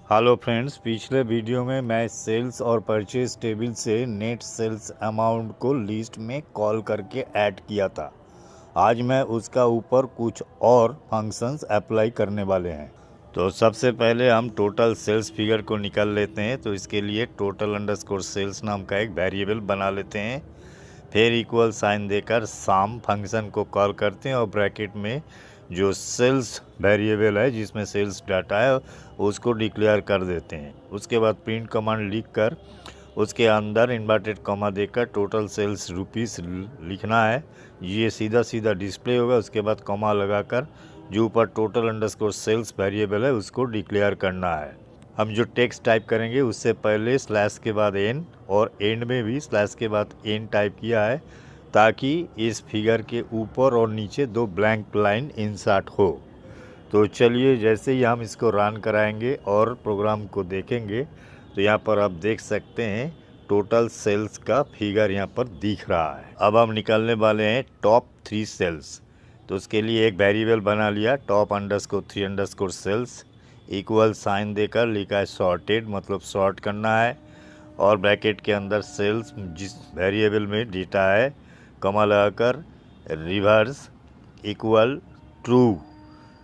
Hello friends, पिछले video में मैं सेल्स और परचेज टेबल से नेट सेल्स अमाउंट को लिस्ट में कॉल करके ऐड किया था। आज मैं उसका ऊपर कुछ और फंक्शंस अप्लाई करने वाले हैं। तो सबसे पहले हम टोटल सेल्स फिगर को निकाल लेते हैं। तो इसके लिए टोटल अंडरस्कोर सेल्स नाम का एक वेरिएबल बना लेते हैं। फिर इक्वल साइन देकर सम फंक्शन को कॉल करते हैं और ब्रैकेट में जो सेल्स वेरिएबल है जिसमें सेल्स डाटा है उसको डिक्लेयर कर देते हैं। उसके बाद प्रिंट कमांड लिख कर उसके अंदर इन्वर्टेड कॉमा देकर टोटल सेल्स रुपीस लिखना है। ये सीधा सीधा डिस्प्ले होगा। उसके बाद कॉमा लगाकर जो ऊपर टोटल अंडरस्कोर सेल्स वेरिएबल है उसको डिक्लेयर करना है। हम जो टेक्स्ट टाइप करेंगे उससे पहले स्लैश के बाद एन और एंड में भी स्लैश के बाद एन टाइप किया है ताकि इस फिगर के ऊपर और नीचे दो ब्लैंक लाइन इंसर्ट हो। तो चलिए, जैसे ही हम इसको रन कराएंगे और प्रोग्राम को देखेंगे तो यहाँ पर आप देख सकते हैं टोटल सेल्स का फिगर यहाँ पर दिख रहा है। अब हम निकालने वाले हैं टॉप 3 सेल्स। तो उसके लिए एक वेरिएबल बना लिया, top underscore 3 underscore sales. Equal sign देकर लिखा है सॉर्टेड, मतलब सॉर्ट करना है। और ब्रैकेट के अंदर सेल्स जिस वेरिएबल में डेटा है कॉमा लगाकर रिवर्स इक्वल ट्रू।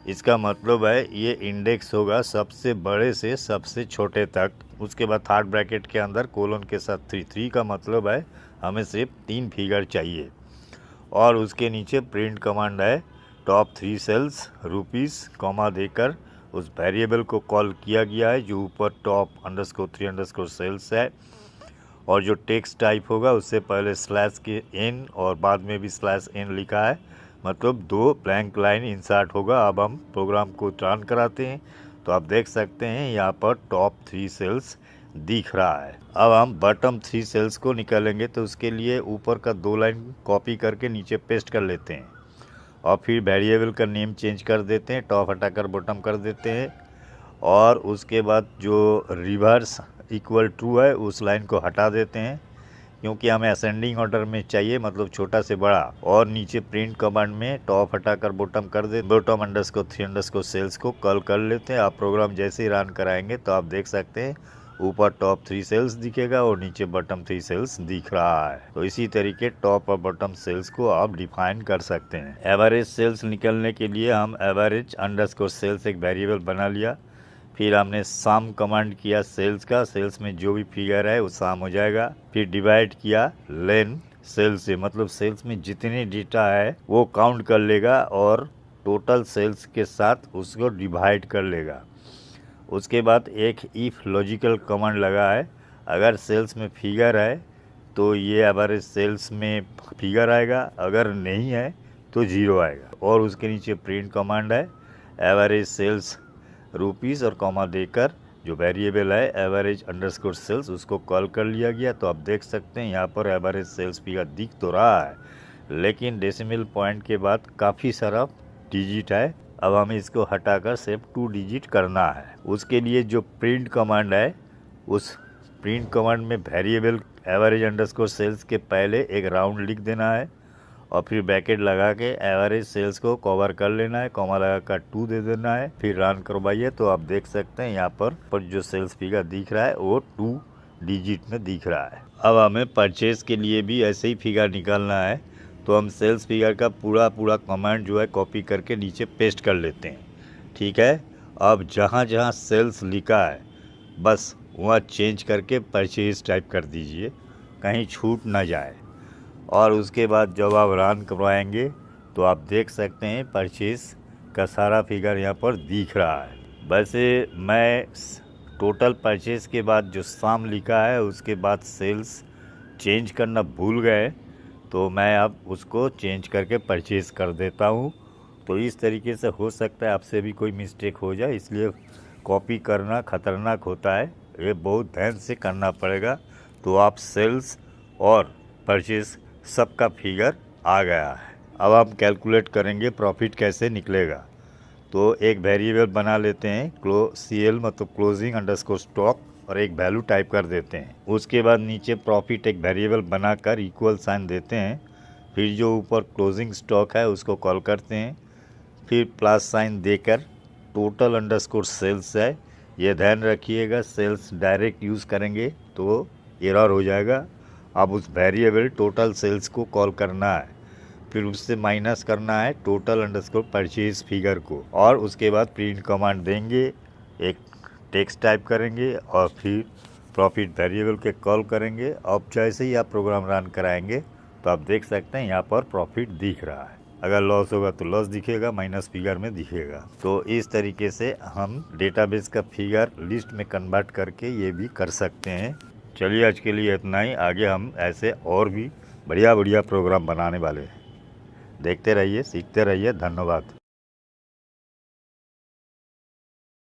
इसका मतलब है ये इंडेक्स होगा सबसे बड़े से सबसे छोटे तक। उसके बाद थर्ड ब्रैकेट के अंदर कोलन के साथ 3 का मतलब है हमें सिर्फ 3 फिगर चाहिए। और उसके नीचे प्रिंट कमांड है टॉप 3 सेल्स रुपीस कॉमा देकर उस वेरिएबल को कॉल किया गया है जो ऊपर टॉप अंडरस्कोर 3 अंडरस्कोर सेल्स है। और जो टेक्स्ट टाइप होगा उससे पहले स्लैश के एन और बाद में भी स्लैश एन लिखा है, मतलब 2 ब्लैंक लाइन इंसर्ट होगा। अब हम प्रोग्राम को रन कराते हैं तो आप देख सकते हैं यहाँ पर टॉप 3 सेल्स दिख रहा है। अब हम बॉटम 3 सेल्स को निकालेंगे तो उसके लिए ऊपर का 2 लाइन कॉपी करके नीचे पेस्ट कर लेते हैं और फिर वेरिएबल का नेम चेंज कर देते हैं, टॉप हटाकर बॉटम कर देते हैं। और उसके बाद जो रिवर्स इक्वल ट्रू है उस लाइन को हटा देते हैं क्योंकि हमें असेंडिंग ऑर्डर में चाहिए, मतलब छोटा से बड़ा। और नीचे प्रिंट कमांड में टॉप हटाकर बॉटम कर दे, बॉटम अंडरस्कोर 3 अंडरस्कोर सेल्स को कॉल कर लेते हैं। आप प्रोग्राम जैसे ही रन कराएंगे तो आप देख सकते हैं ऊपर टॉप 3 सेल्स दिखेगा और नीचे बॉटम 3 सेल्स दिख रहा है। तो इसी तरीके टॉप और बॉटम सेल्स को आप डिफाइन कर सकते हैं। एवरेज सेल्स निकलने के लिए हम एवरेज अंडरस्कोर सेल्स एक वेरिएबल बना लिया। फिर हमने सम कमांड किया सेल्स का, सेल्स में जो भी फिगर है वो सम हो जाएगा। फिर डिवाइड किया लेन सेल्स से, मतलब सेल्स में जितने डेटा है वो काउंट कर लेगा और टोटल सेल्स के साथ उसको डिवाइड कर लेगा। उसके बाद एक इफ लॉजिकल कमांड लगा है, अगर सेल्स में फिगर है तो ये एवरेज सेल्स में फिगर आएगा, अगर नहीं है तो 0 आएगा। और उसके नीचे प्रिंट कमांड है एवरेज सेल्स रुपीस और कॉमा देकर जो वेरिएबल है एवरेज अंडरस्कोर सेल्स उसको कॉल कर लिया गया। तो आप देख सकते हैं यहाँ पर एवरेज सेल्स फिगर दिख तो रहा है लेकिन डेसिमल पॉइंट के बाद काफ़ी सारा डिजिट है। अब हमें इसको हटाकर सिर्फ 2 डिजिट करना है। उसके लिए जो प्रिंट कमांड है उस प्रिंट कमांड में वेरिएबल एवरेज अंडरस्कोर सेल्स के पहले एक राउंड लिख देना है और फिर ब्रैकेट लगा के एवरेज सेल्स को कवर कर लेना है, कॉमा लगाकर 2 दे देना है। फिर रन करवाइए तो आप देख सकते हैं यहाँ पर जो सेल्स फिगर दिख रहा है वो 2 डिजिट में दिख रहा है। अब हमें परचेज के लिए भी ऐसे ही फिगर निकालना है तो हम सेल्स फिगर का पूरा कमांड जो है कॉपी करके नीचे पेस्ट कर लेते हैं। ठीक है, अब जहाँ जहाँ सेल्स लिखा है बस वहाँ चेंज करके परचेज टाइप कर दीजिए, कहीं छूट ना जाए। और उसके बाद जब आप रन करवाएंगे तो आप देख सकते हैं परचेज का सारा फिगर यहाँ पर दिख रहा है। वैसे मैं टोटल परचेज के बाद जो सम लिखा है उसके बाद सेल्स चेंज करना भूल गए तो मैं अब उसको चेंज करके परचेज कर देता हूँ। तो इस तरीके से हो सकता है आपसे भी कोई मिस्टेक हो जाए, इसलिए कॉपी करना ख़तरनाक होता है, ये बहुत ध्यान से करना पड़ेगा। तो आप सेल्स और परचेज सबका फिगर आ गया है। अब हम कैलकुलेट करेंगे प्रॉफिट कैसे निकलेगा। तो एक वेरिएबल बना लेते हैं CL, मतलब क्लोजिंग अंडरस्कोर स्टॉक, और एक वैल्यू टाइप कर देते हैं। उसके बाद नीचे प्रॉफिट एक वेरिएबल बनाकर इक्वल साइन देते हैं। फिर जो ऊपर क्लोजिंग स्टॉक है उसको कॉल करते हैं। फिर प्लस साइन देकर टोटल अंडरस्कोर सेल्स है ये ध्यान रखिएगा, सेल्स डायरेक्ट यूज़ करेंगे तो एरर हो जाएगा। अब उस वेरिएबल टोटल सेल्स को कॉल करना है, फिर उससे माइनस करना है टोटल अंडरस्कोर परचेज फिगर को, और उसके बाद प्रिंट कमांड देंगे, एक टेक्स्ट टाइप करेंगे और फिर प्रॉफिट वेरिएबल के कॉल करेंगे। अब जैसे ही आप प्रोग्राम रन कराएंगे तो आप देख सकते हैं यहाँ पर प्रॉफिट दिख रहा है। अगर लॉस होगा तो लॉस दिखेगा, माइनस फिगर में दिखेगा। तो इस तरीके से हम डेटाबेस का फिगर लिस्ट में कन्वर्ट करके ये भी कर सकते हैं। चलिए आज के लिए इतना ही, आगे हम ऐसे और भी बढ़िया बढ़िया प्रोग्राम बनाने वाले हैं। देखते रहिए, सीखते रहिए। धन्यवाद।